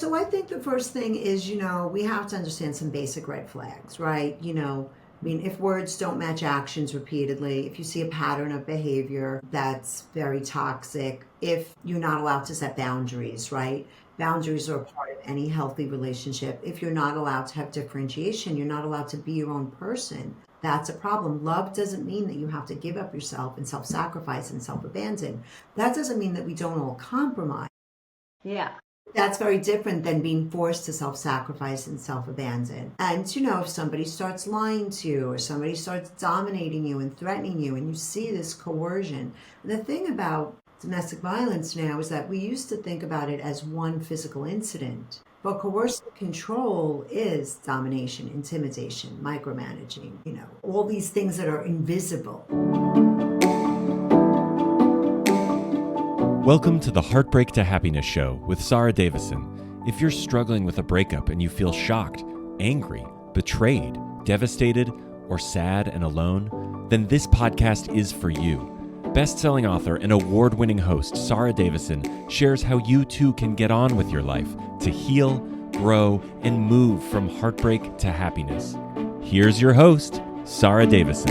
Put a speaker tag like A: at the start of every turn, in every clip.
A: So I think the first thing is, we have to understand some basic red flags, right? If words don't match actions repeatedly, if you see a pattern of behavior that's very toxic, if you're not allowed to set boundaries, right? Boundaries are a part of any healthy relationship. If you're not allowed to have differentiation, you're not allowed to be your own person. That's a problem. Love doesn't mean that you have to give up yourself and self sacrifice and self abandon. That doesn't mean that we don't all compromise.
B: Yeah.
A: That's very different than being forced to self-sacrifice and self-abandon. And, if somebody starts lying to you or somebody starts dominating you and threatening you and you see this coercion, the thing about domestic violence now is that we used to think about it as one physical incident. But coercive control is domination, intimidation, micromanaging, all these things that are invisible.
C: Welcome to the Heartbreak to Happiness Show with Sarah Davison. If you're struggling with a breakup and you feel shocked, angry, betrayed, devastated, or sad and alone, then this podcast is for you. Best-selling author and award-winning host Sarah Davison shares how you too can get on with your life to heal, grow, and move from heartbreak to happiness. Here's your host, Sarah Davison.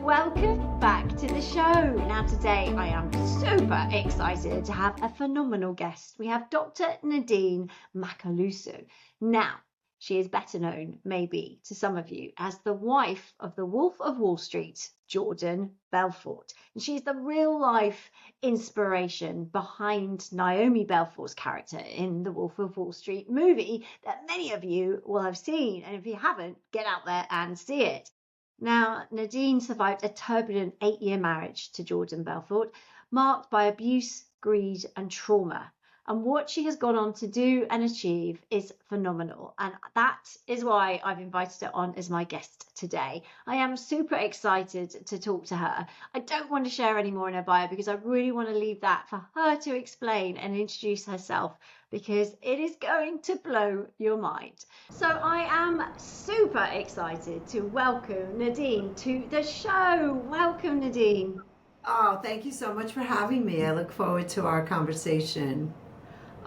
B: Welcome back to the show. Now today I am super excited to have a phenomenal guest. We have Dr. Nadine Macaluso. Now, she is better known, maybe, to some of you as the wife of the Wolf of Wall Street, Jordan Belfort. And she's the real-life inspiration behind Naomi Belfort's character in the Wolf of Wall Street movie that many of you will have seen. And if you haven't, get out there and see it. Now, Nadine survived a turbulent 8-year marriage to Jordan Belfort, marked by abuse, greed, and trauma. And what she has gone on to do and achieve is phenomenal. And that is why I've invited her on as my guest today. I am super excited to talk to her. I don't want to share any more in her bio because I really want to leave that for her to explain and introduce herself, because it is going to blow your mind. So I am super excited to welcome Nadine to the show. Welcome, Nadine.
A: Oh, thank you so much for having me. I look forward to our conversation.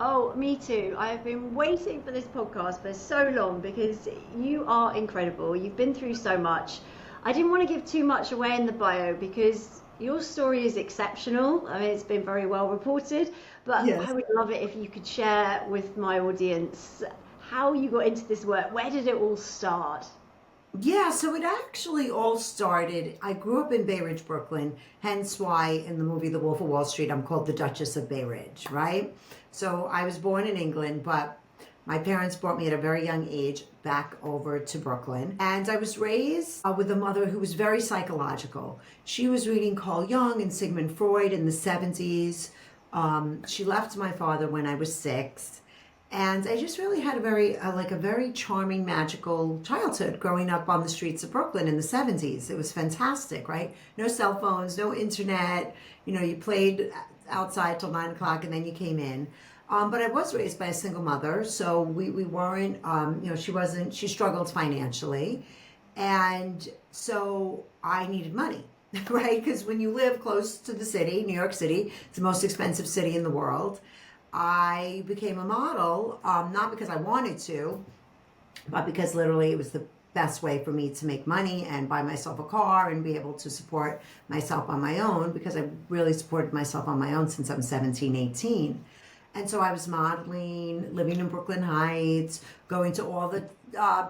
B: Oh, me too. I have been waiting for this podcast for so long because you are incredible. You've been through so much. I didn't want to give too much away in the bio because your story is exceptional. I mean, it's been very well reported, but
A: Yes.
B: I would love it if you could share with my audience how you got into this work. Where did it all start?
A: Yeah, so it actually all started. I grew up in Bay Ridge, Brooklyn, hence why in the movie The Wolf of Wall Street, I'm called the Duchess of Bay Ridge, right? So I was born in England, but my parents brought me at a very young age back over to Brooklyn. And I was raised with a mother who was very psychological. She was reading Carl Jung and Sigmund Freud in the 70s. She left my father when I was 6. And I just really had a very charming, magical childhood growing up on the streets of Brooklyn in the 70s. It was fantastic, right? No cell phones, no internet. You played outside till 9 o'clock and then you came in. But I was raised by a single mother, so we weren't, she struggled financially. And so I needed money, right? Because when you live close to the city, New York City, it's the most expensive city in the world. I became a model, not because I wanted to, but because literally it was the best way for me to make money and buy myself a car and be able to support myself on my own, because I really supported myself on my own since I'm 17, 18. And so I was modeling, living in Brooklyn Heights, going to all the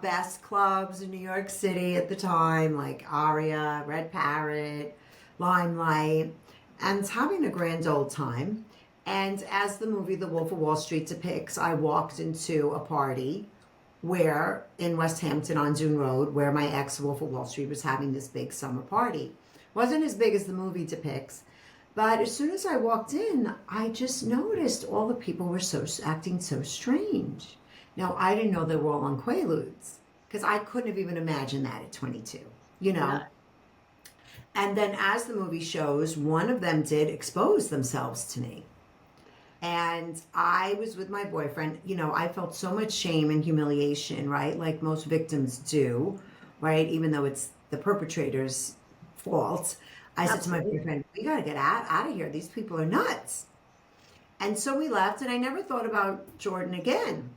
A: best clubs in New York City at the time, like Aria, Red Parrot, Limelight, and having a grand old time. And as the movie The Wolf of Wall Street depicts, I walked into a party in West Hampton on Dune Road, where my ex Wolf of Wall Street was having this big summer party. Wasn't as big as the movie depicts, but as soon as I walked in, I just noticed all the people were acting so strange. Now, I didn't know they were all on Quaaludes, because I couldn't have even imagined that at 22,
B: No.
A: And then as the movie shows, one of them did expose themselves to me. And I was with my boyfriend. I felt so much shame and humiliation, right? Like most victims do, right? Even though it's the perpetrator's fault. I said to my boyfriend, we got to get out of here. These people are nuts. And so we left, and I never thought about Jordan again.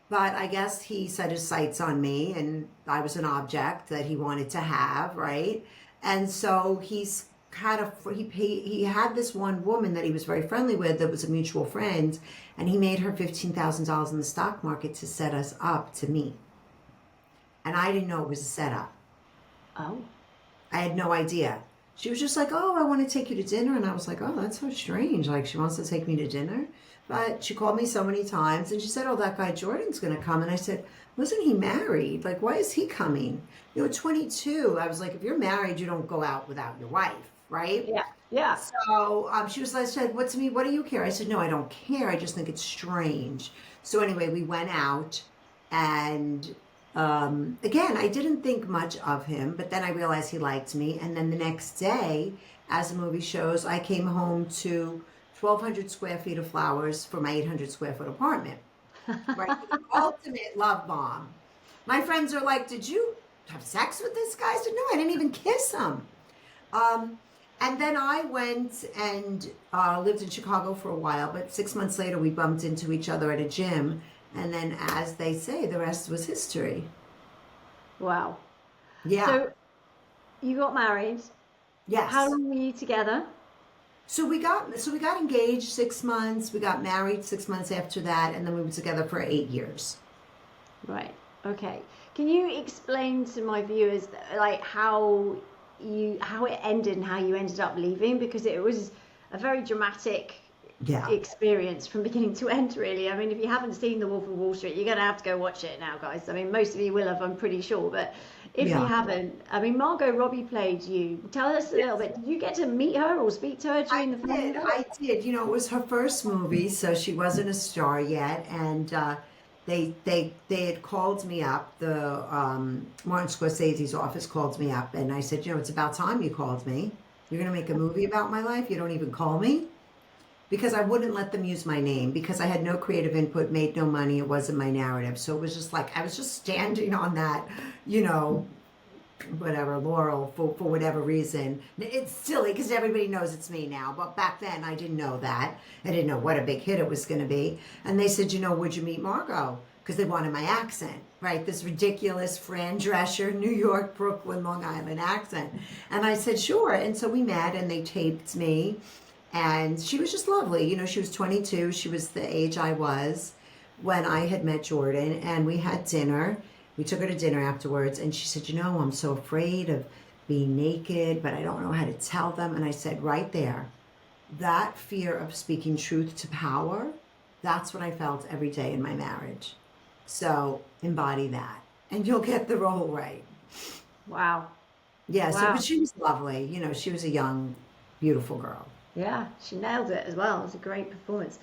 A: But I guess he set his sights on me, and I was an object that he wanted to have, right? And so he had this one woman that he was very friendly with that was a mutual friend, and he made her $15,000 in the stock market to set us up to meet. And I didn't know it was a setup.
B: Oh.
A: I had no idea. She was just like, oh, I want to take you to dinner. And I was like, oh, that's so strange. Like, she wants to take me to dinner. But she called me so many times, and she said, oh, that guy Jordan's going to come. And I said, wasn't he married? Like, why is he coming? 22. I was like, if you're married, you don't go out without your wife, right?
B: Yeah, yeah.
A: So she was like, said, what do you care? I said, no, I don't care. I just think it's strange. So anyway, we went out, and again, I didn't think much of him, but then I realized he liked me. And then the next day, as the movie shows, I came home to 1,200 square feet of flowers for my 800 square foot apartment. Right? The ultimate love bomb. My friends are like, did you have sex with this guy? I said, no, I didn't even kiss him. And then I went and lived in Chicago for a while, but 6 months later we bumped into each other at a gym. And then, as they say, the rest was history.
B: Wow.
A: Yeah.
B: So you got married.
A: Yes.
B: How long were you together?
A: So we got engaged 6 months. We got married 6 months after that, and then we were together for 8 years.
B: Right. Okay. Can you explain to my viewers like how it ended and how you ended up leaving? Because it was a very dramatic experience from beginning to end, really. I mean, if you haven't seen The Wolf of Wall Street, you're going to have to go watch it now, guys. I mean, most of you will have, I'm pretty sure. But if you haven't, I mean, Margot Robbie played you. Tell us a little bit. Did you get to meet her or speak to her during the film?
A: I did. It was her first movie, so she wasn't a star yet. And they had called me up. The Martin Scorsese's office called me up, and I said, it's about time you called me. You're going to make a movie about my life? You don't even call me? Because I wouldn't let them use my name, because I had no creative input, made no money. It wasn't my narrative. So it was just like, I was just standing on that, whatever, laurel for whatever reason. It's silly because everybody knows it's me now. But back then I didn't know that. I didn't know what a big hit it was going to be. And they said, would you meet Margot? Because they wanted my accent, right? This ridiculous Fran Drescher, New York, Brooklyn, Long Island accent. And I said, sure. And so we met, and they taped me. And she was just lovely. She was 22. She was the age I was when I had met Jordan. And we had dinner. We took her to dinner afterwards. And she said, I'm so afraid of being naked, but I don't know how to tell them. And I said, right there, that fear of speaking truth to power, that's what I felt every day in my marriage. So embody that, and you'll get the role right.
B: Wow.
A: Yeah,
B: wow.
A: But she was lovely. She was a young, beautiful girl.
B: Yeah, she nailed it as well. It was a great performance.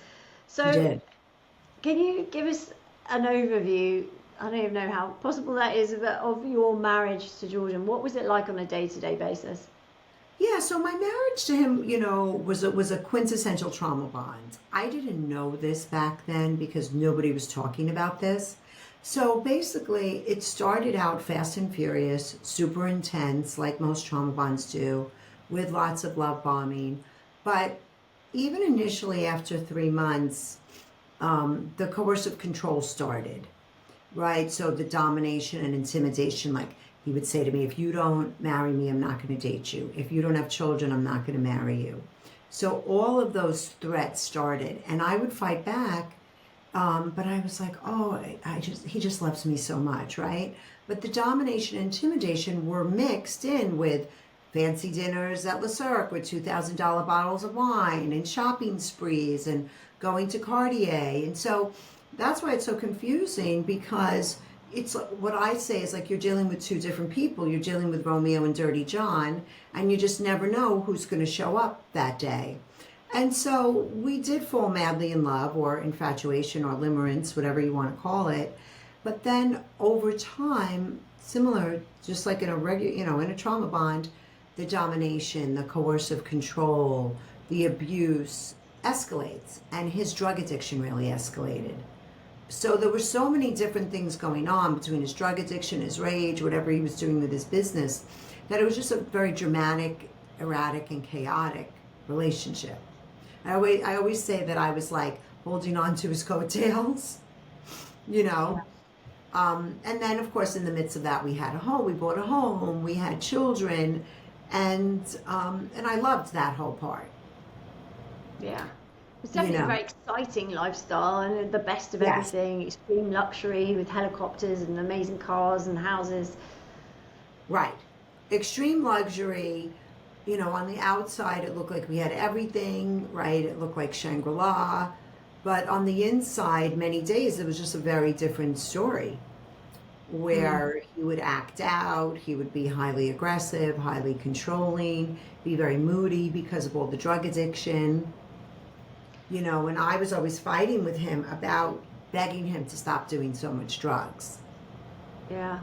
B: So,
A: she did.
B: Can you give us an overview? I don't even know how possible that is of your marriage to Jordan. What was it like on a day-to-day basis?
A: Yeah, so my marriage to him, was a quintessential trauma bond. I didn't know this back then because nobody was talking about this. So basically, it started out fast and furious, super intense, like most trauma bonds do, with lots of love bombing. But even initially, after 3 months, the coercive control started, right? So the domination and intimidation, like he would say to me, if you don't marry me, I'm not going to date you. If you don't have children, I'm not going to marry you. So all of those threats started, and I would fight back. But I was like, he just loves me so much, right? But the domination and intimidation were mixed in with fancy dinners at Le Cirque with $2,000 bottles of wine, and shopping sprees, and going to Cartier. And so that's why it's so confusing, because it's what I say is like you're dealing with two different people. You're dealing with Romeo and Dirty John, and you just never know who's going to show up that day. And so we did fall madly in love, or infatuation, or limerence, whatever you want to call it. But then over time, similar, just like in a regular, in a trauma bond, the domination, the coercive control, the abuse escalates, and his drug addiction really escalated. So there were so many different things going on between his drug addiction, his rage, whatever he was doing with his business, that it was just a very dramatic, erratic, and chaotic relationship. I always say that I was like holding on to his coattails, you know. And then, of course, in the midst of that, we had a home. We bought a home. We had children, and I loved that whole part.
B: Yeah. It's definitely a very exciting lifestyle and the best of everything. Extreme luxury with helicopters and amazing cars and houses.
A: Right. Extreme luxury. You know, on the outside, it looked like we had everything, right? It looked like Shangri-La. But on the inside, many days, it was just a very different story where he would act out. He would be highly aggressive, highly controlling, be very moody because of all the drug addiction. You know, and I was always fighting with him about begging him to stop doing so much drugs.
B: Yeah.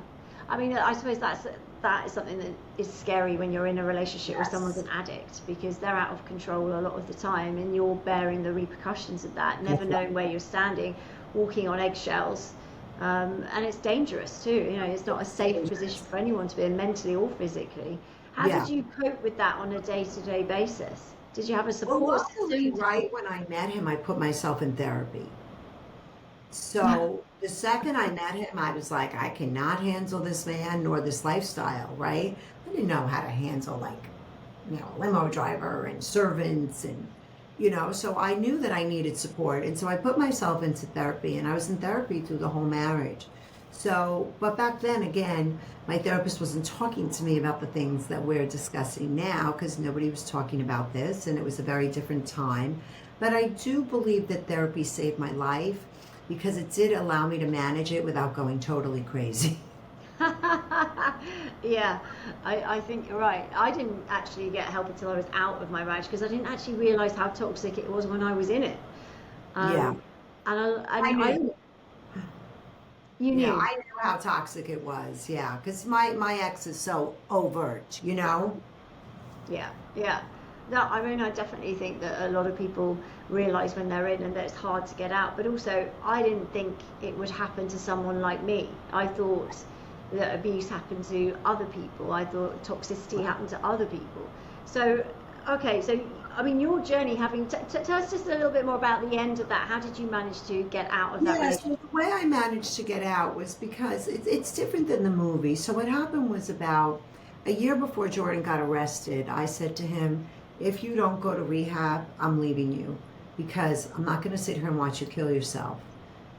B: I mean, I suppose that is something that is scary when you're in a relationship with someone's an addict, because they're out of control a lot of the time and you're bearing the repercussions of that, never knowing where you're standing, walking on eggshells. And it's dangerous too. You know, it's not a safe position for anyone to be in, mentally or physically. How did you cope with that on a day-to-day basis? Did you have a support system?
A: Right when I met him, I put myself in therapy. So the second I met him, I was like, I cannot handle this man nor this lifestyle, right? I didn't know how to handle, like, you know, limo driver and servants and, you know, so I knew that I needed support. And so I put myself into therapy, and I was in therapy through the whole marriage. So, but back then, again, my therapist wasn't talking to me about the things that we're discussing now, because nobody was talking about this, and it was a very different time. But I do believe that therapy saved my life, because it did allow me to manage it without going totally crazy.
B: Yeah, I think you're right. I didn't actually get help until I was out of my marriage, because I didn't actually realize how toxic it was when I was in it. And I knew. You knew.
A: Yeah, I knew how toxic it was. Yeah, because my ex is so overt, you know.
B: Yeah, yeah. No, I mean, I definitely think that a lot of people realize when they're in and that it's hard to get out. But also, I didn't think it would happen to someone like me. I thought that abuse happened to other people. I thought toxicity happened to other people. So, okay, so I mean, your journey, having tell us just a little bit more about the end of that. How did you manage to get out of that relationship?
A: So the way I managed to get out was because it's different than the movie. So what happened was, about a year before Jordan got arrested, I said to him, if you don't go to rehab, I'm leaving you, because I'm not going to sit here and watch you kill yourself.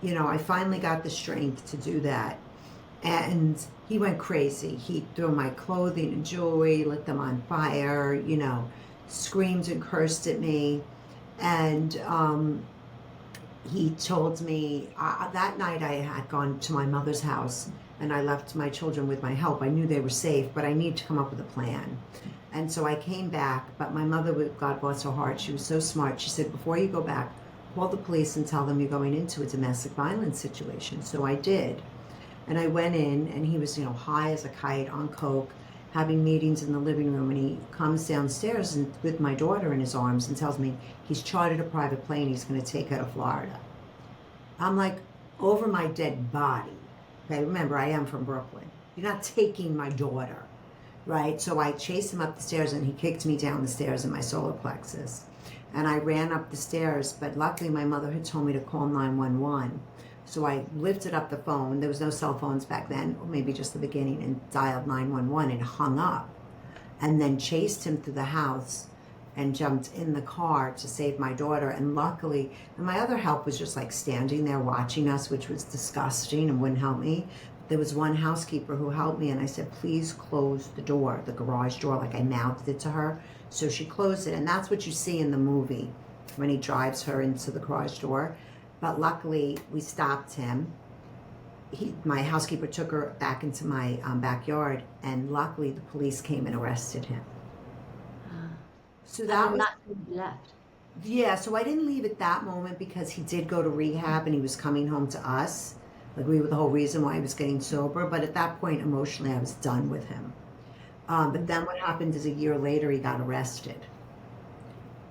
A: You know, I finally got the strength to do that. And he went crazy. He threw my clothing and jewelry, lit them on fire, you know, screamed and cursed at me. And he told me that night I had gone to my mother's house, and I left my children with my help. I knew they were safe, but I needed to come up with a plan. And so I came back, but my mother, God bless her heart, she was so smart. She said, before you go back, call the police and tell them you're going into a domestic violence situation. So I did. And I went in, and he was, you know, high as a kite on coke, having meetings in the living room. And he comes downstairs and with my daughter in his arms and tells me he's chartered a private plane. He's going to take her to Florida. I'm like, over my dead body. Okay, remember, I am from Brooklyn. You're not taking my daughter. Right, so I chased him up the stairs, and he kicked me down the stairs in my solar plexus. And I ran up the stairs, but luckily my mother had told me to call 911. So I lifted up the phone. There was no cell phones back then, or maybe just the beginning, and dialed 911 and hung up. And then chased him through the house and jumped in the car to save my daughter. And luckily, and my other help was just like standing there watching us, which was disgusting and wouldn't help me. There was one housekeeper who helped me, and I said, please close the door, the garage door, like I mouthed it to her. So she closed it, and that's what you see in the movie when he drives her into the garage door. But luckily, we stopped him. My housekeeper took her back into my backyard, and luckily the police came and arrested him. So that was...
B: that's when you left.
A: Yeah, so I didn't leave at that moment, because he did go to rehab, and he was coming home to us. Like, we were the whole reason why I was getting sober. But at that point, emotionally, I was done with him. But then what happened is, a year later, he got arrested.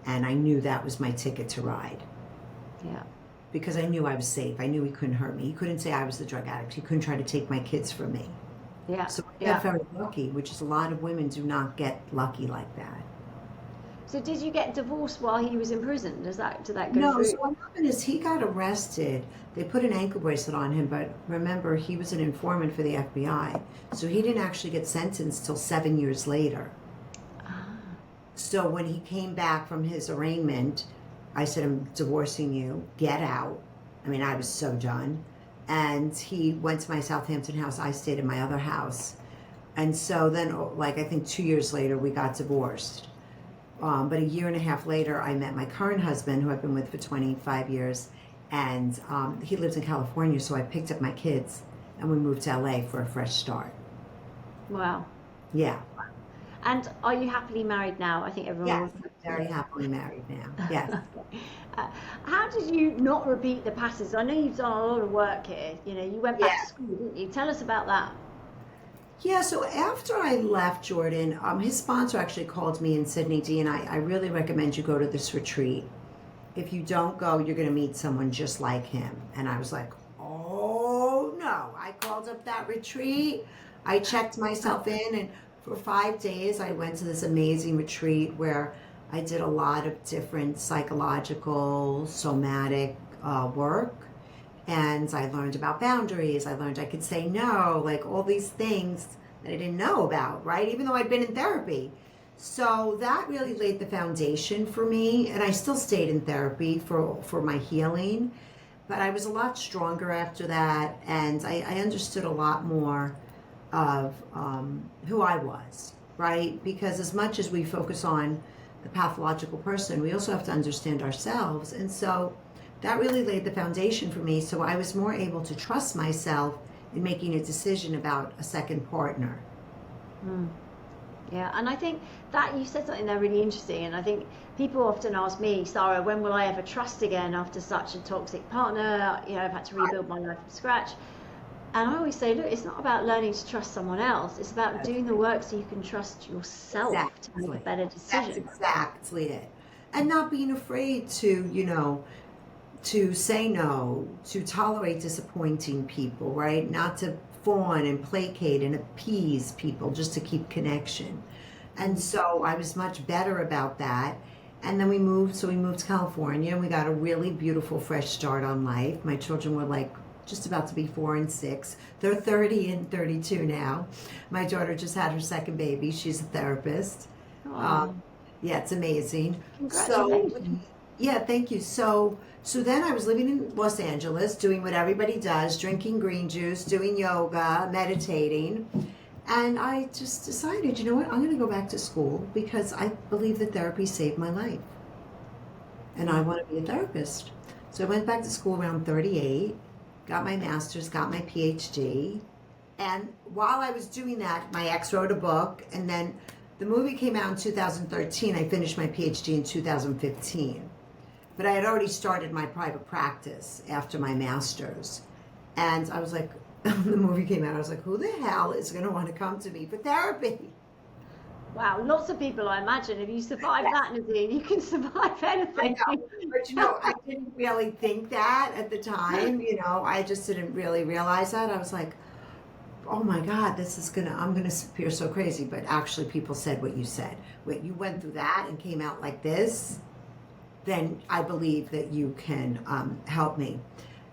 A: And I knew that was my ticket to ride.
B: Yeah.
A: Because I knew I was safe. I knew he couldn't hurt me. He couldn't say I was the drug addict. He couldn't try to take my kids from me.
B: Yeah.
A: So I got very lucky, which is, a lot of women do not get lucky like that.
B: So did you get divorced while he was in prison? Did that go
A: No,
B: through?
A: so what happened is he got arrested. They put an ankle bracelet on him, but remember, he was an informant for the FBI. So he didn't actually get sentenced till 7 years later.
B: Ah.
A: So when he came back from his arraignment, I said, I'm divorcing you, get out. I mean, I was so done. And he went to my Southampton house. I stayed in my other house. And so then, like, I think 2 years later, we got divorced. But a year and a half later, I met my current husband, who I've been with for 25 years. And he lives in California, so I picked up my kids and we moved to LA for a fresh start.
B: Wow.
A: Yeah.
B: And are you happily married now? I think everyone
A: Yes, I'm very happily married now. Yes.
B: How did you not repeat the passes? I know you've done a lot of work here. You know, you went back
A: Yeah.
B: to school, didn't you? Tell us about that.
A: Yeah, so after I left Jordan, his sponsor actually called me and said, Nadine, I really recommend you go to this retreat. If you don't go, you're going to meet someone just like him. And I was like, oh no. I called up that retreat. I checked myself in, and for 5 days I went to this amazing retreat where I did a lot of different psychological, somatic work. And I learned about boundaries. I learned I could say no, like all these things that I didn't know about, right? Even though I'd been in therapy. So that really laid the foundation for me. And I still stayed in therapy for my healing. But I was a lot stronger after that. And I understood a lot more of who I was, right? Because as much as we focus on the pathological person, we also have to understand ourselves. And so that really laid the foundation for me, so I was more able to trust myself in making a decision about a second partner.
B: Yeah, and I think that you said something there really interesting, and I think people often ask me, Sarah, when will I ever trust again after such a toxic partner? You know, I've had to rebuild my life from scratch. And I always say, look, it's not about learning to trust someone else. It's about doing the work so you can trust yourself to make a better decision.
A: That's exactly it. And not being afraid to say no, to tolerate disappointing people, right? Not to fawn and placate and appease people just to keep connection. And so I was much better about that. And then we moved to California, and we got a really beautiful fresh start on life. My children were like just about to be 4 and 6. They're 30 and 32 now. My daughter just had her second baby. She's a therapist. Yeah, it's amazing.
B: Congratulations.
A: Yeah, thank you. So then I was living in Los Angeles, doing what everybody does, drinking green juice, doing yoga, meditating. And I just decided, you know what, I'm going to go back to school because I believe that therapy saved my life. And I want to be a therapist. So I went back to school around 38, got my master's, got my PhD. And while I was doing that, my ex wrote a book, and then the movie came out in 2013. I finished my PhD in 2015. But I had already started my private practice after my master's. And I was like, the movie came out, I was like, who the hell is going to want to come to me for therapy?
B: Wow, lots of people, I imagine. If you survive that, Nadine, you can survive anything.
A: I know. But, I didn't really think that at the time. I just didn't really realize that. I was like, oh my God, I'm going to appear so crazy. But actually, people said what you said. Wait, you went through that and came out like this? Then I believe that you can help me.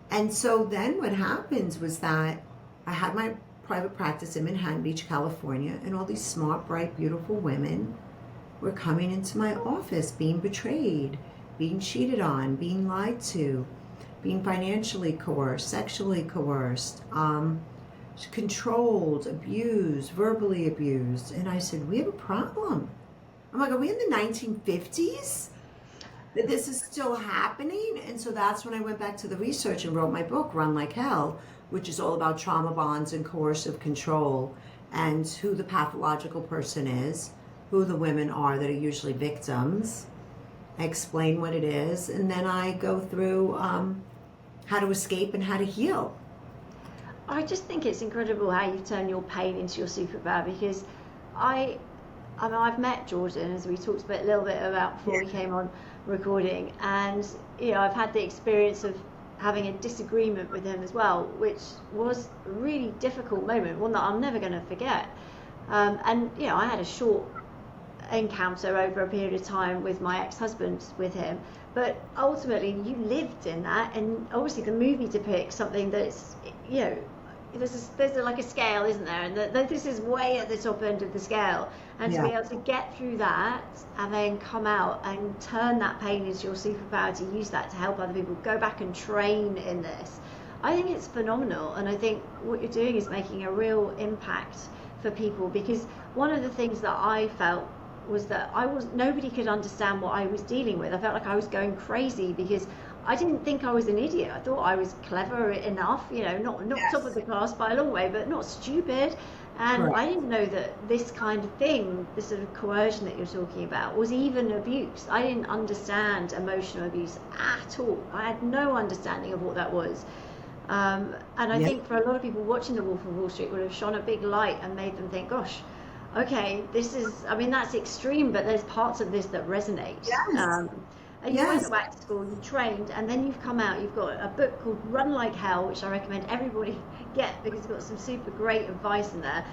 A: And so then what happened was that I had my private practice in Manhattan Beach, California, and all these smart, bright, beautiful women were coming into my office being betrayed, being cheated on, being lied to, being financially coerced, sexually coerced, controlled, abused, verbally abused. And I said, we have a problem. I'm like, are we in the 1950s? That this is still happening? And so that's when I went back to the research and wrote my book, Run Like Hell, which is all about trauma bonds and coercive control and who the pathological person is, who the women are that are usually victims. I explain what it is, and then I go through how to escape and how to heal.
B: I just think it's incredible how you've turned your pain into your superpower, because I've met Jordan, as we talked a little bit about before we came on recording, and I've had the experience of having a disagreement with him as well, which was a really difficult moment, one that I'm never going to forget. And I had a short encounter over a period of time with my ex-husband, with him, but ultimately you lived in that, and obviously the movie depicts something that's, you know, there's like a scale, isn't there, and this is way at the top end of the scale, and to be able to get through that and then come out and turn that pain into your superpower, to use that to help other people, go back and train in this, I think it's phenomenal. And I think what you're doing is making a real impact for people, because one of the things that I felt was that nobody could understand what I was dealing with. I felt like I was going crazy because I didn't think I was an idiot. I thought I was clever enough, you know, not top of the class by a long way, but not stupid. And I didn't know that this kind of thing, this sort of coercion that you're talking about, was even abuse. I didn't understand emotional abuse at all. I had no understanding of what that was. And I think for a lot of people watching The Wolf of Wall Street would have shone a big light and made them think, gosh, okay, this is, I mean, that's extreme, but there's parts of this that resonate. And you went back to school, you trained, and then you've come out, you've got a book called Run Like Hell, which I recommend everybody get, because it's got some super great advice in there.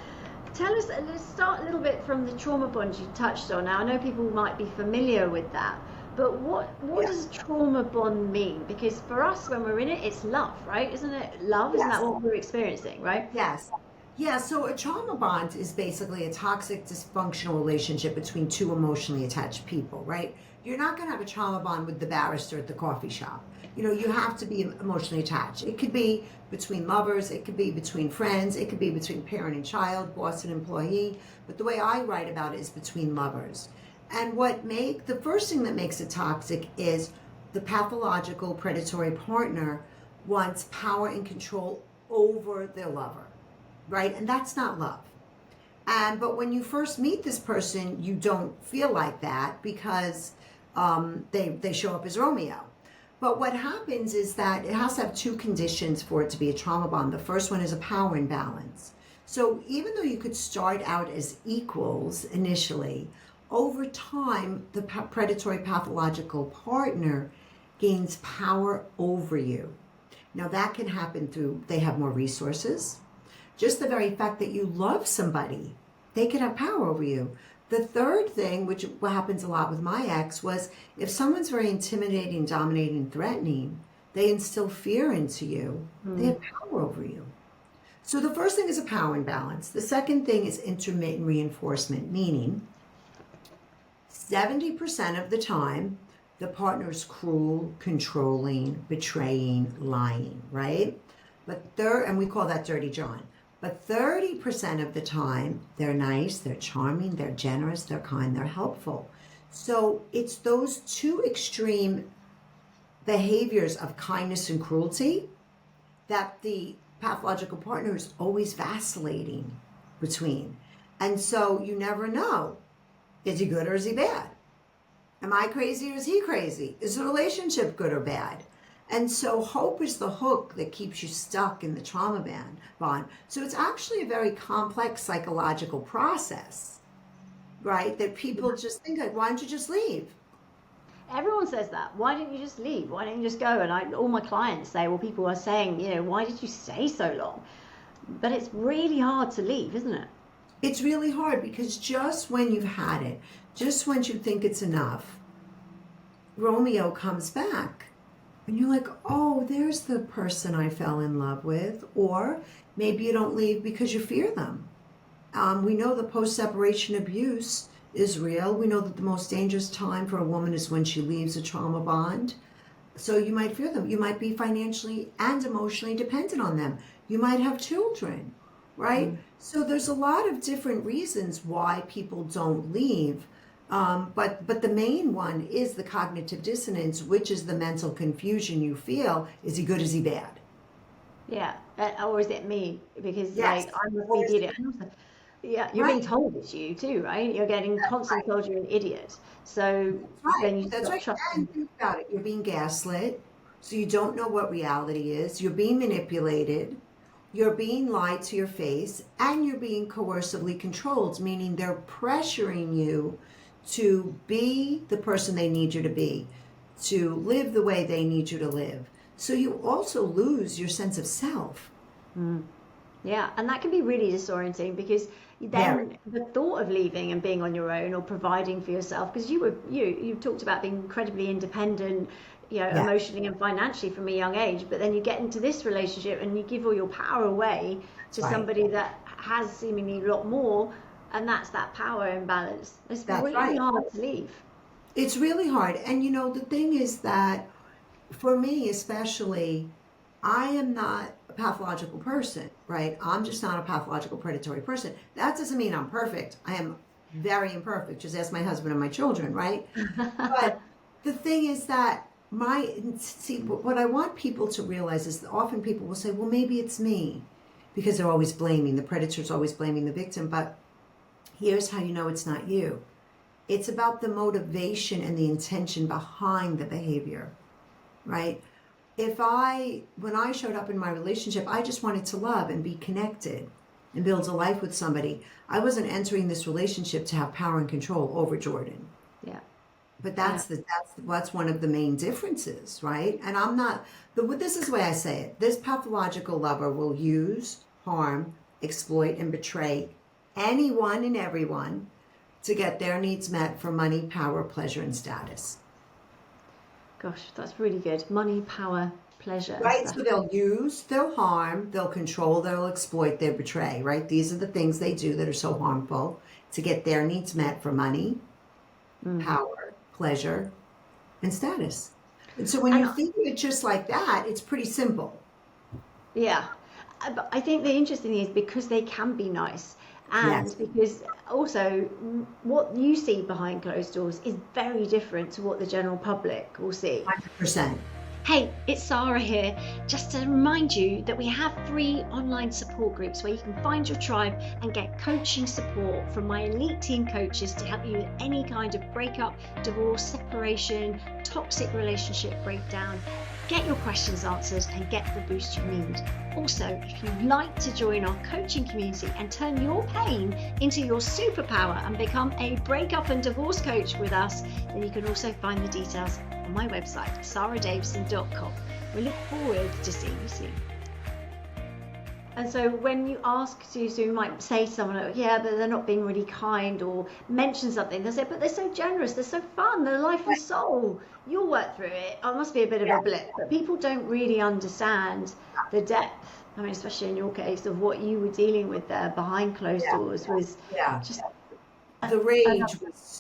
B: Tell us, let's start a little bit from the trauma bond you touched on. Now, I know people might be familiar with that, but what does trauma bond mean? Because for us, when we're in it, it's love, right? Isn't it love? Isn't that what we're experiencing, right?
A: Yes. Yeah, so a trauma bond is basically a toxic, dysfunctional relationship between two emotionally attached people, right? You're not going to have a trauma bond with the barrister at the coffee shop. You know, you have to be emotionally attached. It could be between lovers, it could be between friends, it could be between parent and child, boss and employee. But the way I write about it is between lovers. And the first thing that makes it toxic is the pathological predatory partner wants power and control over their lover, right? And that's not love. But when you first meet this person, you don't feel like that, because they show up as Romeo. But what happens is that it has to have two conditions for it to be a trauma bond. The first one is a power imbalance. So even though you could start out as equals initially, over time, the predatory pathological partner gains power over you. Now that can happen through, they have more resources. Just the very fact that you love somebody, they can have power over you. The third thing, which happens a lot with my ex, was if someone's very intimidating, dominating, threatening, they instill fear into you. They have power over you. So the first thing is a power imbalance. The second thing is intermittent reinforcement, meaning 70% of the time, the partner's cruel, controlling, betraying, lying, right? And we call that dirty John. But 30% of the time, they're nice, they're charming, they're generous, they're kind, they're helpful. So it's those two extreme behaviors of kindness and cruelty that the pathological partner is always vacillating between. And so you never know, is he good or is he bad? Am I crazy or is he crazy? Is the relationship good or bad? And so hope is the hook that keeps you stuck in the trauma bond. So it's actually a very complex psychological process, right? That people just think, like, why don't you just leave?
B: Everyone says that. Why don't you just leave? Why don't you just go? And all my clients say, well, people are saying, you know, why did you stay so long? But it's really hard to leave, isn't it?
A: It's really hard, because just when you've had it, just when you think it's enough, Romeo comes back. And you're like, oh, there's the person I fell in love with. Or maybe you don't leave because you fear them. We know that post-separation abuse is real. We know that the most dangerous time for a woman is when she leaves a trauma bond. So you might fear them. You might be financially and emotionally dependent on them. You might have children, right? So there's a lot of different reasons why people don't leave. But the main one is the cognitive dissonance, which is the mental confusion you feel. Is he good? Is he bad?
B: Yeah. Or is it me? Because like I must be the idiot. Yeah, you're being told it's you too, right? You're getting constantly told you're an idiot. So then you stop trusting.
A: And think about it. You're being gaslit, so you don't know what reality is. You're being manipulated. You're being lied to your face, and you're being coercively controlled, meaning they're pressuring you to be the person they need you to be, to live the way they need you to live. So you also lose your sense of self.
B: Yeah, and that can be really disorienting because then the thought of leaving and being on your own or providing for yourself, because you talked about being incredibly independent, emotionally and financially from a young age, but then you get into this relationship and you give all your power away to somebody that has seemingly a lot more, and that's that power imbalance. It's really hard to leave.
A: It's really hard. And the thing is that for me especially, I am not a pathological person, right? I'm just not a pathological predatory person. That doesn't mean I'm perfect. I am very imperfect. Just ask my husband and my children, right? But the thing is that what I want people to realize is that often people will say, well, maybe it's me, because they're always blaming. The predator's always blaming the victim. But here's how you know it's not you. It's about the motivation and the intention behind the behavior, right? When I showed up in my relationship, I just wanted to love and be connected and build a life with somebody. I wasn't entering this relationship to have power and control over Jordan.
B: Yeah.
A: But that's one of the main differences, right? And I'm not, this is the way I say it. This pathological lover will use, harm, exploit, and betray anyone and everyone to get their needs met for money, power, pleasure, and status.
B: Gosh, that's really good. Money, power, pleasure.
A: Right, so they'll use, they'll harm, they'll control, they'll exploit, they'll betray, right? These are the things they do that are so harmful to get their needs met for money, power, pleasure, and status. And so when you think of it just like that, it's pretty simple.
B: Yeah. But I think the interesting thing is because they can be nice. And because also what you see behind closed doors is very different to what the general public will see.
A: 100%.
B: Hey, it's Sarah here. Just to remind you that we have 3 online support groups where you can find your tribe and get coaching support from my elite team coaches to help you with any kind of breakup, divorce, separation, toxic relationship breakdown. Get your questions answered and get the boost you need. Also, if you'd like to join our coaching community and turn your pain into your superpower and become a breakup and divorce coach with us, then you can also find the details on my website, sarahdavison.com. We look forward to seeing you soon. And so when you ask so you might say to someone, but they're not being really kind, or mention something, they say, but they're so generous, they're so fun, they're life and soul. You'll work through it. It must be a bit of a blip. But people don't really understand the depth. I mean, especially in your case, of what you were dealing with there behind closed doors was just...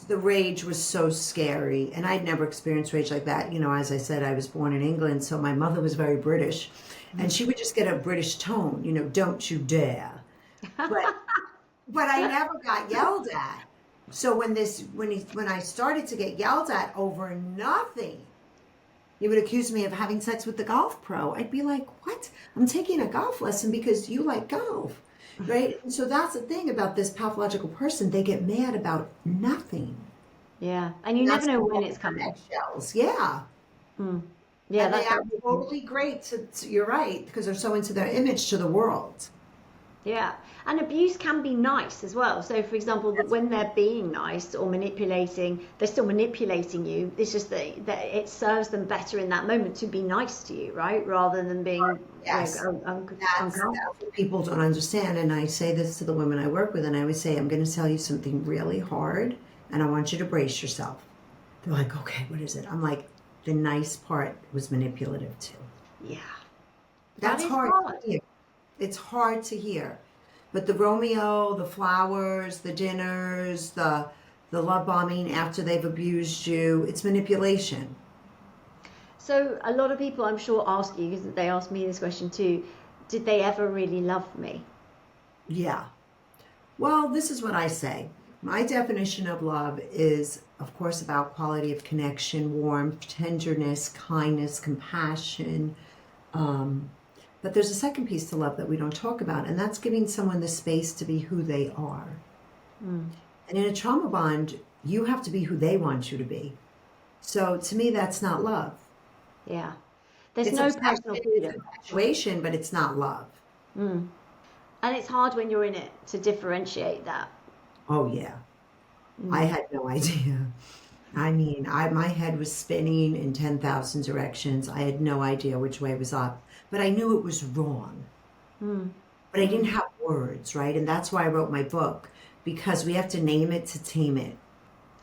A: The rage was so scary, and I'd never experienced rage like that. As I said, I was born in England, so my mother was very British, and she would just get a British tone, don't you dare. But I never got yelled at. So when I started to get yelled at over nothing, he would accuse me of having sex with the golf pro. I'd be like, what? I'm taking a golf lesson because you like golf. Right? And so that's the thing about this pathological person. They get mad about nothing.
B: Yeah. And you never know when it's coming.
A: Shells. Yeah.
B: Yeah.
A: And they are totally great you're right, because they're so into their image to the world.
B: Yeah. And abuse can be nice as well. So, for example, when they're being nice or manipulating, they're still manipulating you. It's just that it serves them better in that moment to be nice to you, right? Rather than being
A: that's what people don't understand. And I say this to the women I work with, and I always say, I'm going to tell you something really hard, and I want you to brace yourself. They're like, okay, what is it? I'm like, the nice part was manipulative too.
B: Yeah.
A: That's hard to hear. It's hard to hear. But the Romeo, the flowers, the dinners, the love bombing after they've abused you, it's manipulation.
B: So a lot of people, I'm sure, ask you, because they ask me this question too, did they ever really love me?
A: Yeah. Well, this is what I say. My definition of love is, of course, about quality of connection, warmth, tenderness, kindness, compassion. But there's a second piece to love that we don't talk about, and that's giving someone the space to be who they are. And in a trauma bond, you have to be who they want you to be. So to me, that's not love.
B: Yeah. There's no personal freedom.
A: Situation, but it's not love.
B: And it's hard when you're in it to differentiate that.
A: Oh, yeah. I had no idea. I mean, my head was spinning in 10,000 directions. I had no idea which way was up, but I knew it was wrong. but I didn't have words, right? And that's why I wrote my book, because we have to name it to tame it.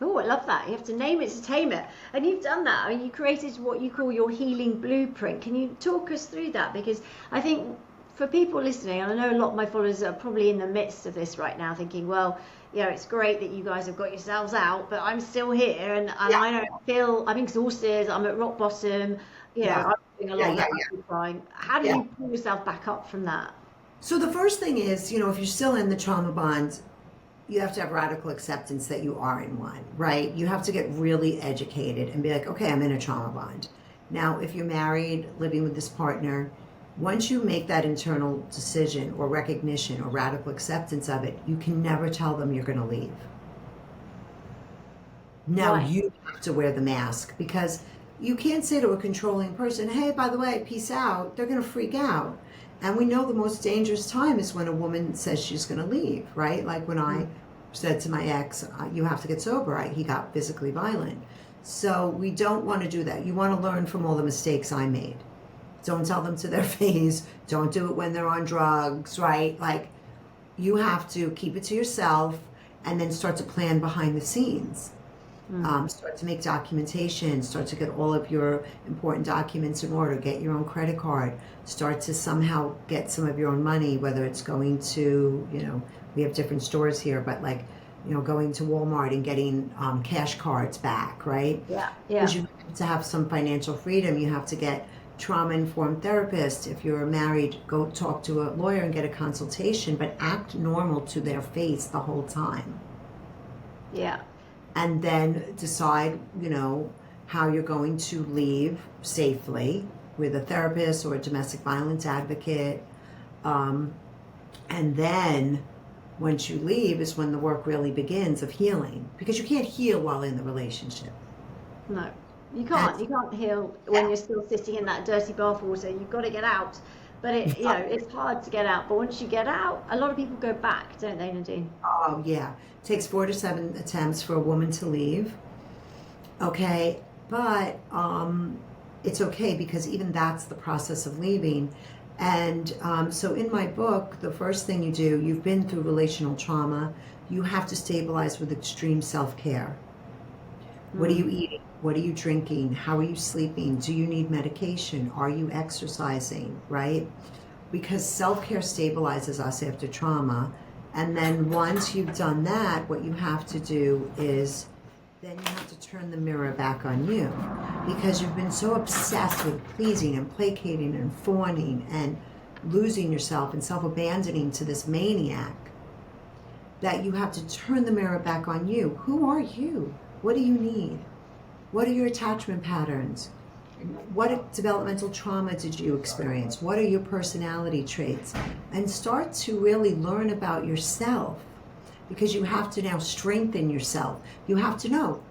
B: Oh, I love that. You have to name it to tame it. And you've done that. I mean, you created what you call your healing blueprint. Can you talk us through that? Because I think for people listening, and I know a lot of my followers are probably in the midst of this right now thinking, well, you know, it's great that you guys have got yourselves out, but I'm still here and I don't feel, I'm exhausted, I'm at rock bottom, you know, I'm doing a lot of that crime. How do you pull yourself back up from that?
A: So the first thing is, you know, if you're still in the trauma bond, you have to have radical acceptance that you are in one, right? You have to get really educated and be like, okay, I'm in a trauma bond. Now, if you're married, living with this partner, once you make that internal decision or recognition or radical acceptance of it, you can never tell them you're going to leave. Now you have to wear the mask, because you can't say to a controlling person, hey, by the way, peace out. They're going to freak out. And we know the most dangerous time is when a woman says she's going to leave, right? Like when I said to my ex, you have to get sober. He got physically violent. So we don't want to do that. You want to learn from all the mistakes I made. Don't tell them to their face. Don't do it when they're on drugs, right? Like, you have to keep it to yourself and then start to plan behind the scenes. Start to make documentation, start to get all of your important documents in order, get your own credit card, start to somehow get some of your own money, whether it's going to, you know, we have different stores here, but like, you know, going to Walmart and getting cash cards back, right?
B: Yeah.
A: Because you have to have some financial freedom. You have to get trauma-informed therapist. If you're married, go talk to a lawyer and get a consultation, but act normal to their face the whole time.
B: Yeah.
A: And then decide, you know, how you're going to leave safely with a therapist or a domestic violence advocate. And then once you leave is when the work really begins of healing, because you can't heal while in the relationship.
B: No, you can't. You can't heal when you're still sitting in that dirty bathwater. You've got to get out. But it, you know, it's hard to get out. But once you get out, a lot of people go back, don't they, Nadine?
A: Oh, yeah. It takes 4 to 7 attempts for a woman to leave. Okay. But it's okay, because even that's the process of leaving. And so in my book, the first thing you do, you've been through relational trauma. You have to stabilize with extreme self-care. What are you eating? What are you drinking? How are you sleeping? Do you need medication? Are you exercising, right? Because self-care stabilizes us after trauma. And then once you've done that, what you have to do is then you have to turn the mirror back on you, because you've been so obsessed with pleasing and placating and fawning and losing yourself and self-abandoning to this maniac that you have to turn the mirror back on you. Who are you? What do you need? What are your attachment patterns? What developmental trauma did you experience? What are your personality traits? And start to really learn about yourself, because you have to now strengthen yourself. You have to know,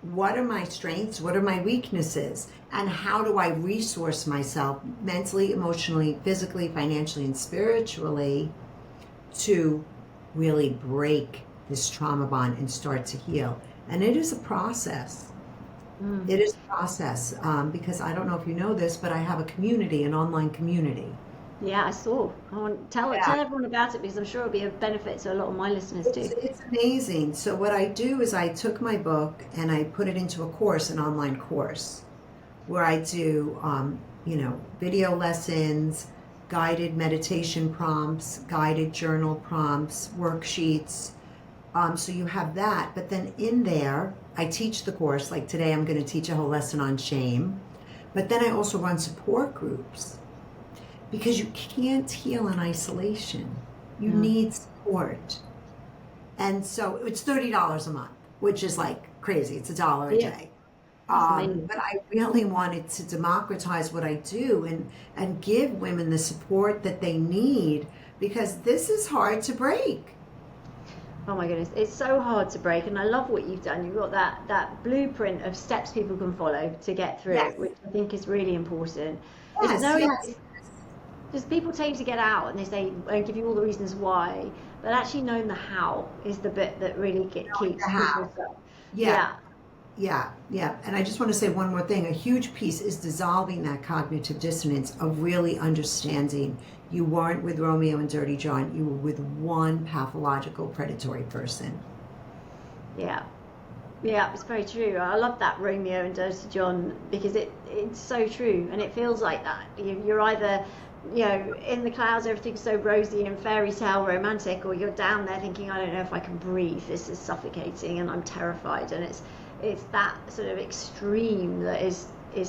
A: what are my strengths? What are my weaknesses? And how do I resource myself mentally, emotionally, physically, financially, and spiritually to really break this trauma bond and start to heal? And it is a process. It is a process, because I don't know if you know this, but I have a community, an online community.
B: Yeah, I saw. I want tell everyone about it, because I'm sure it'll be a benefit to a lot of my listeners too.
A: It's amazing. So what I do is I took my book and I put it into a course, an online course, where I do, you know, video lessons, guided meditation prompts, guided journal prompts, worksheets. So you have that, but then in there, I teach the course. Like today, I'm going to teach a whole lesson on shame, but then I also run support groups, because you can't heal in isolation. You need support. And so it's $30 a month, which is like crazy. It's $1 a day. But I really wanted to democratize what I do and give women the support that they need, because this is hard to break.
B: Oh my goodness, it's so hard to break, and I love what you've done. You've got that blueprint of steps people can follow to get through it, which I think is really important. Because people tend to get out and they say, and give you all the reasons why, but actually knowing the how is the bit that really keeps people stuck.
A: Yeah. Yeah, yeah. And I just want to say one more thing. A huge piece is dissolving that cognitive dissonance of really understanding you weren't with Romeo and Dirty John, you were with one pathological predatory person.
B: Yeah. Yeah, it's very true. I love that Romeo and Dirty John because it's so true, and it feels like that. You're either, in the clouds, everything's so rosy and fairy tale romantic, or you're down there thinking, I don't know if I can breathe. This is suffocating, and I'm terrified. And it's that sort of extreme that is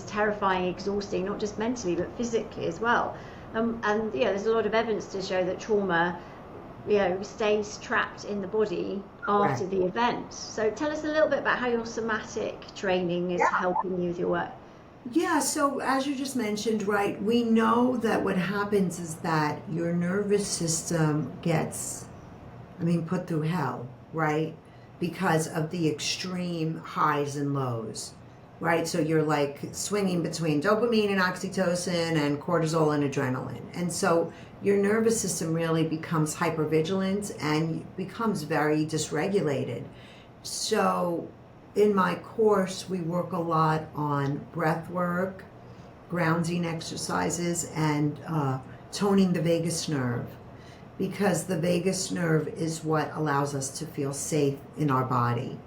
B: terrifying, exhausting, not just mentally but physically as well. And there's a lot of evidence to show that trauma stays trapped in the body after the event. So tell us a little bit about how your somatic training is helping you with your work.
A: Yeah, so as you just mentioned, right, we know that what happens is that your nervous system gets, put through hell, right? Because of the extreme highs and lows, right? So you're like swinging between dopamine and oxytocin and cortisol and adrenaline. And so your nervous system really becomes hypervigilant and becomes very dysregulated. So in my course, we work a lot on breath work, grounding exercises, and toning the vagus nerve, because the vagus nerve is what allows us to feel safe in our body.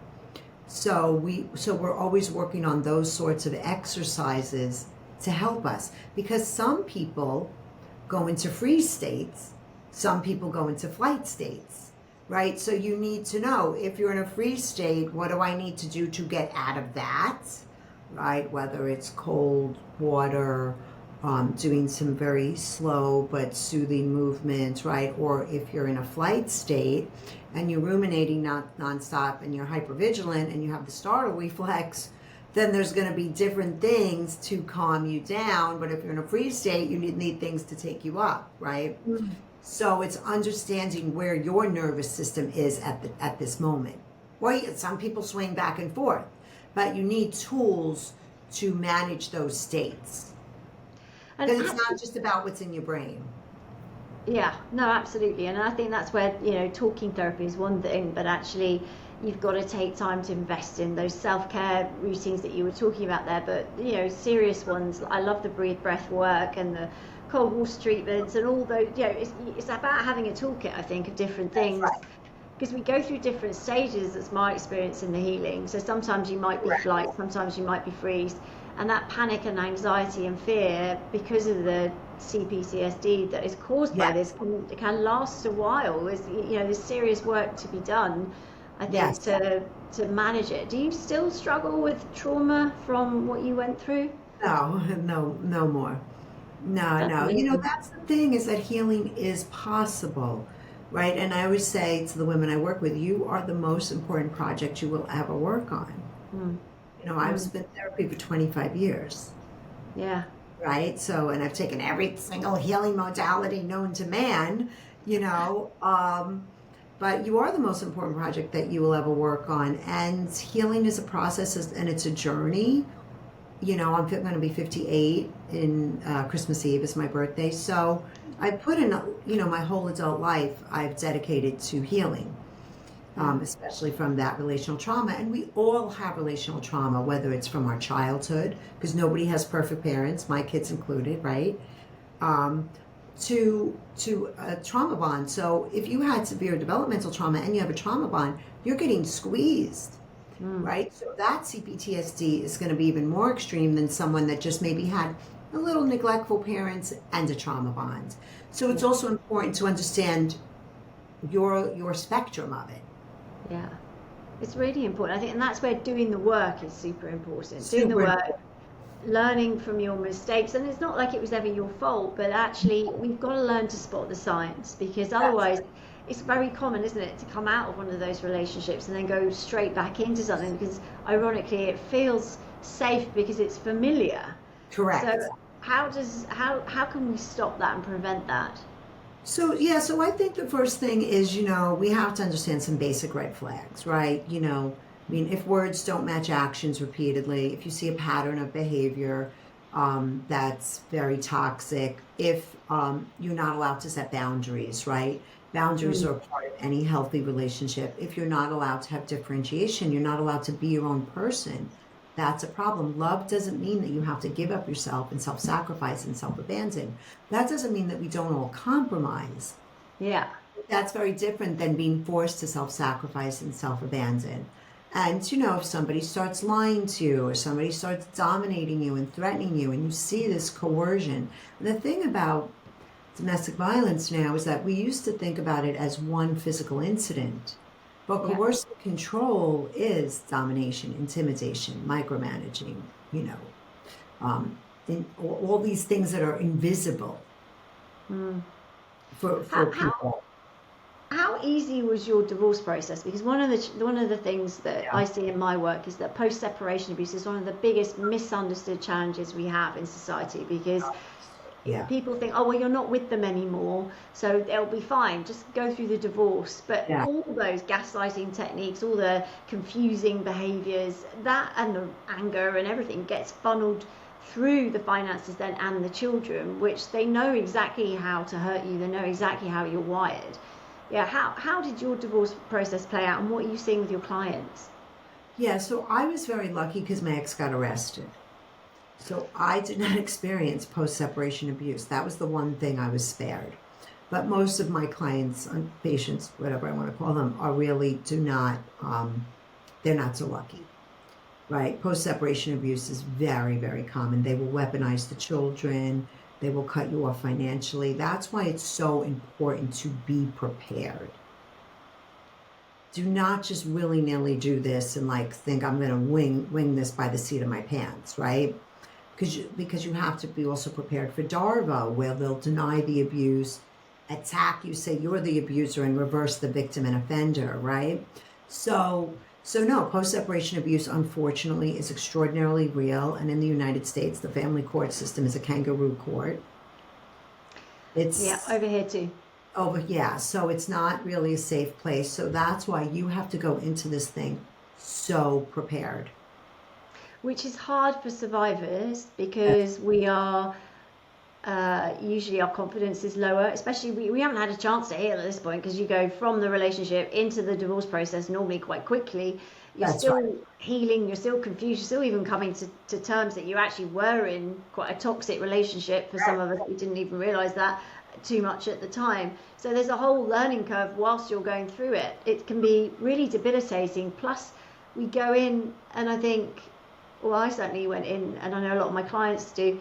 A: So we're always working on those sorts of exercises to help us, because some people go into freeze states, some people go into flight states, right? So you need to know, if you're in a freeze state, what do I need to do to get out of that, right? Whether it's cold water, doing some very slow but soothing movements, right? Or if you're in a flight state and you're ruminating nonstop and you're hypervigilant and you have the startle reflex, then there's going to be different things to calm you down. But if you're in a freeze state, you need things to take you up, right? Mm-hmm. So it's understanding where your nervous system is at this moment. Well, some people swing back and forth, but you need tools to manage those states. Because it's not just about what's in your brain.
B: Yeah, no, absolutely. And I think that's where, talking therapy is one thing, but actually you've got to take time to invest in those self-care routines that you were talking about there. But, serious ones, I love the breath work and the cold water treatments and all those, it's about having a toolkit, I think, of different things. Right. Because we go through different stages. That's my experience in the healing. So sometimes you might be flight, sometimes you might be freeze. And that panic and anxiety and fear, because of the CPTSD that is caused by this, can last a while. There's serious work to be done, I think, to manage it. Do you still struggle with trauma from what you went through?
A: No more. No. That's the thing, is that healing is possible, right? And I always say to the women I work with, you are the most important project you will ever work on. I've been in therapy for 25 years. Yeah. Right? So, and I've taken every single healing modality known to man, but you are the most important project that you will ever work on. And healing is a process, and it's a journey. I'm going to be 58 in Christmas Eve is my birthday. So I put in, my whole adult life I've dedicated to healing. Especially from that relational trauma. And we all have relational trauma, whether it's from our childhood, because nobody has perfect parents, my kids included, right? To a trauma bond. So if you had severe developmental trauma and you have a trauma bond, you're getting squeezed, right? So that CPTSD is going to be even more extreme than someone that just maybe had a little neglectful parents and a trauma bond. So it's also important to understand your spectrum of it.
B: Yeah, it's really important, I think, and that's where doing the work is super important. Doing the work, learning from your mistakes, and it's not like it was ever your fault, but actually we've got to learn to spot the signs, because otherwise it's very common, isn't it, to come out of one of those relationships and then go straight back into something, because ironically it feels safe because it's familiar.
A: Correct.
B: So how can we stop that and prevent that?
A: So I think the first thing is, we have to understand some basic red flags, right? If words don't match actions repeatedly, if you see a pattern of behavior that's very toxic, if you're not allowed to set boundaries, right? Boundaries are a part of any healthy relationship. If you're not allowed to have differentiation, you're not allowed to be your own person. That's a problem. Love doesn't mean that you have to give up yourself and self-sacrifice and self-abandon. That doesn't mean that we don't all compromise.
B: Yeah.
A: That's very different than being forced to self-sacrifice and self-abandon. And, you know, if somebody starts lying to you or somebody starts dominating you and threatening you and you see this coercion, the thing about domestic violence now is that we used to think about it as one physical incident, but coercive control is domination, intimidation, micromanaging, you know, all these things that are invisible for people.
B: How easy was your divorce process? Because one of the things that I see in my work is that post-separation abuse is one of the biggest misunderstood challenges we have in society, because people think, oh, well, you're not with them anymore, so they'll be fine, just go through the divorce. But all those gaslighting techniques, all the confusing behaviors, that and the anger and everything gets funneled through the finances then and the children, which they know exactly how to hurt you, they know exactly how you're wired. Yeah, how did your divorce process play out, and what are you seeing with your clients?
A: Yeah, so I was very lucky because my ex got arrested. So I did not experience post-separation abuse. That was the one thing I was spared. But most of my clients, patients, whatever I want to call them, are really they're not so lucky, right? Post-separation abuse is very, very common. They will weaponize the children. They will cut you off financially. That's why it's so important to be prepared. Do not just willy-nilly do this and like think I'm going to wing this by the seat of my pants, right? Because you have to be also prepared for DARVA, where they'll deny the abuse, attack you, say you're the abuser, and reverse the victim and offender, right? So no, post-separation abuse, unfortunately, is extraordinarily real. And in the United States, the family court system is a kangaroo court. It's
B: over here too.
A: So it's not really a safe place. So that's why you have to go into this thing so prepared.
B: Which is hard for survivors, because we are usually our confidence is lower, especially we haven't had a chance to heal at this point, because you go from the relationship into the divorce process normally quite quickly. You're still healing, you're still confused, you're still even coming to terms that you actually were in quite a toxic relationship. For some of us, we didn't even realize that too much at the time. So there's a whole learning curve whilst you're going through it. It can be really debilitating. Plus we go in, and I think, well, I certainly went in, and I know a lot of my clients do,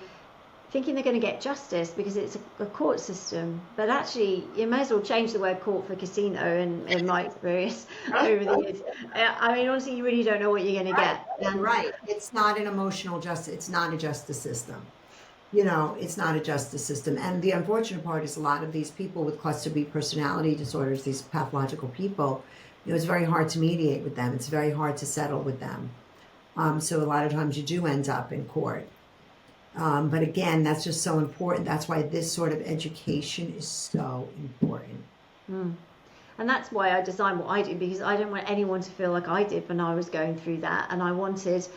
B: thinking they're going to get justice because it's a court system. But actually, you may as well change the word court for casino, in my experience over the years. I mean, honestly, you really don't know what you're going to get.
A: Right. It's not an emotional justice. It's not a justice system. You know, it's not a justice system. And the unfortunate part is a lot of these people with cluster B personality disorders, these pathological people, you know, it's very hard to mediate with them. It's very hard to settle with them. So a lot of times you do end up in court. But again, that's just so important. That's why this sort of education is so important.
B: And that's why I designed what I do, because I don't want anyone to feel like I did when I was going through that. And I wanted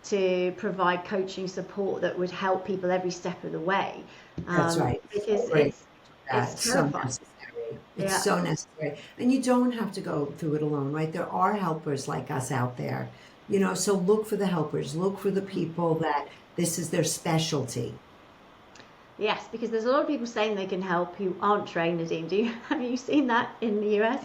B: to provide coaching support that would help people every step of the way.
A: That's right.
B: Because it's
A: so necessary. It's so necessary. And you don't have to go through it alone, right? There are helpers like us out there. You know, so look for the helpers. Look for the people that this is their specialty.
B: Yes, because there's a lot of people saying they can help who aren't trained, Nadine. Have you seen that in the US?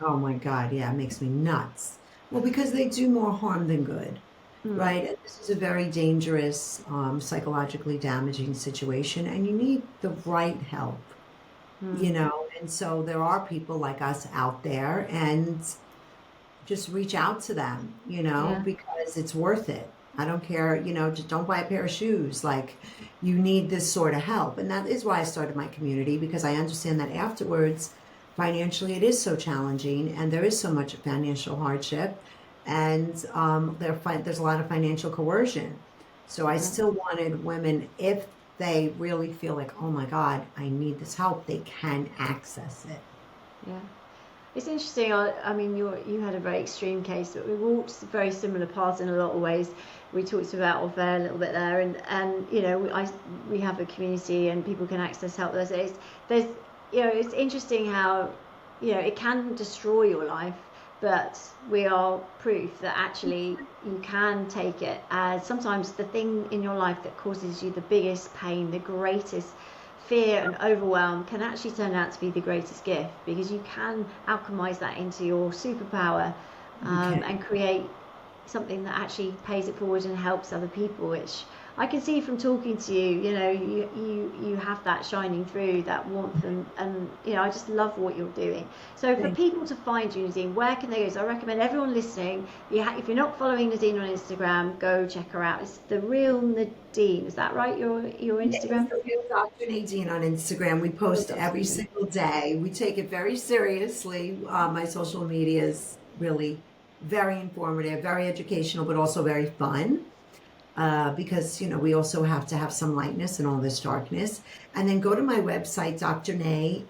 A: Oh my God, yeah, it makes me nuts. Well, because they do more harm than good, right? And this is a very dangerous, psychologically damaging situation, and you need the right help, you know? And so there are people like us out there, and just reach out to them, you know, because it's worth it. I don't care, you know, just don't buy a pair of shoes. Like, you need this sort of help. And that is why I started my community, because I understand that afterwards, financially, it is so challenging, and there is so much financial hardship, and there's a lot of financial coercion. So I still wanted women, if they really feel like, oh my God, I need this help, they can access it.
B: Yeah. It's interesting. I mean, you had a very extreme case, but we walked very similar paths in a lot of ways. We talked about off air a little bit there, and you know, we have a community and people can access help. There's you know, it's interesting how it can destroy your life, but we are proof that actually you can take it as sometimes the thing in your life that causes you the biggest pain, the greatest fear and overwhelm, can actually turn out to be the greatest gift, because you can alchemize that into your superpower, and create something that actually pays it forward and helps other people, which I can see from talking to you. You have that shining through, that warmth, and I just love what you're doing. So for people to find you, Nadine, where can they go? So I recommend everyone listening, if you're not following Nadine on Instagram, go check her out. It's The Real Nadine. Is that right, your Instagram?
A: Yeah, it's Dr. Nadine on Instagram. We post every single day. We take it very seriously. My social media is really very informative, very educational, but also very fun. Because, we also have to have some lightness in all this darkness. And then go to my website, drnae.com.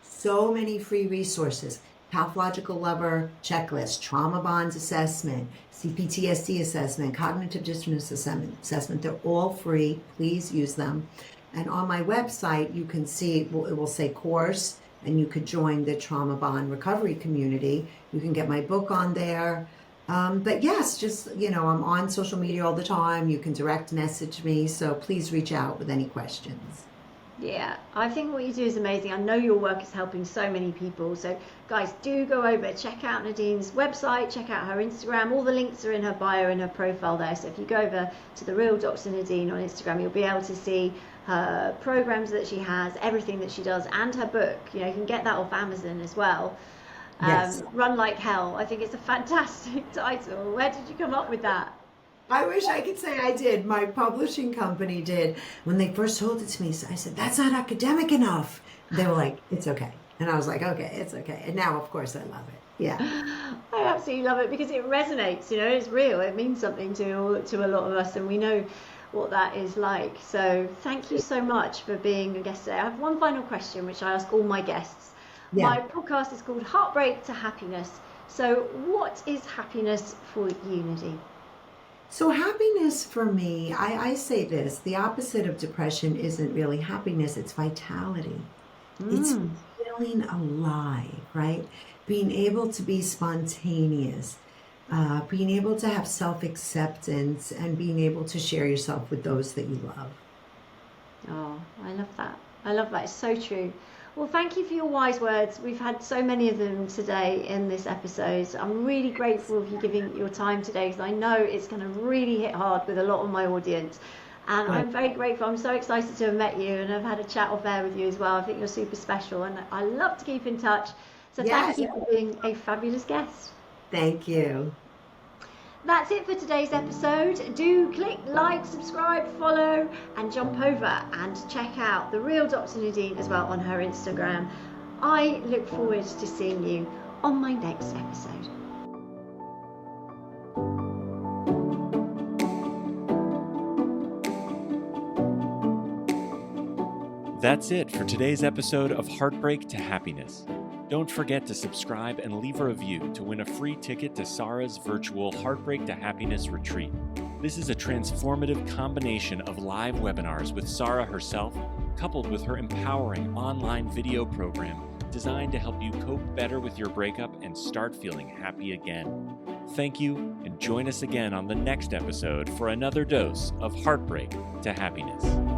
A: So many free resources. Pathological Lover Checklist, Trauma Bonds Assessment, CPTSD Assessment, Cognitive Dissonance Assessment. They're all free. Please use them. And on my website, you can see, it will say course, and you could join the Trauma Bond Recovery community. You can get my book on there. But yes, just, I'm on social media all the time. You can direct message me. So please reach out with any questions.
B: Yeah, I think what you do is amazing. I know your work is helping so many people. So guys, do go over, check out Nadine's website, check out her Instagram. All the links are in her bio and her profile there. So if you go over to The Real Dr. Nadine on Instagram, you'll be able to see her programs that she has, everything that she does, and her book. You can get that off Amazon as well.
A: Yes.
B: Run Like Hell. I think it's a fantastic title. Where did you come up with that?
A: I wish I could say I did. My publishing company did. When they first told it to me, I said, that's not academic enough. They were like, it's okay. And I was like, okay, it's okay. And now, of course, I love it. Yeah.
B: I absolutely love it because it resonates. It's real. It means something to a lot of us, and we know what that is like. So thank you so much for being a guest today. I have one final question, which I ask all my guests. Yeah. My podcast is called Heartbreak to Happiness. So what is happiness for you, Nadine?
A: So happiness for me, I say this, the opposite of depression isn't really happiness, it's vitality. It's feeling alive, right? Being able to be spontaneous, being able to have self-acceptance, and being able to share yourself with those that you love.
B: Oh, I love that. I love that. It's so true. Well, thank you for your wise words. We've had so many of them today in this episode. I'm really grateful for you giving your time today, because I know it's going to really hit hard with a lot of my audience. And I'm very grateful. I'm so excited to have met you, and I've had a chat off air with you as well. I think you're super special, and I love to keep in touch. So thank you for being a fabulous guest.
A: Thank you.
B: That's it for today's episode. Do click like, subscribe, follow, and jump over and check out The Real Dr. Nadine as well on her Instagram. I look forward to seeing you on my next episode.
C: That's it for today's episode of Heartbreak to Happiness. Don't forget to subscribe and leave a review to win a free ticket to Sarah's virtual Heartbreak to Happiness retreat. This is a transformative combination of live webinars with Sarah herself, coupled with her empowering online video program designed to help you cope better with your breakup and start feeling happy again. Thank you, and join us again on the next episode for another dose of Heartbreak to Happiness.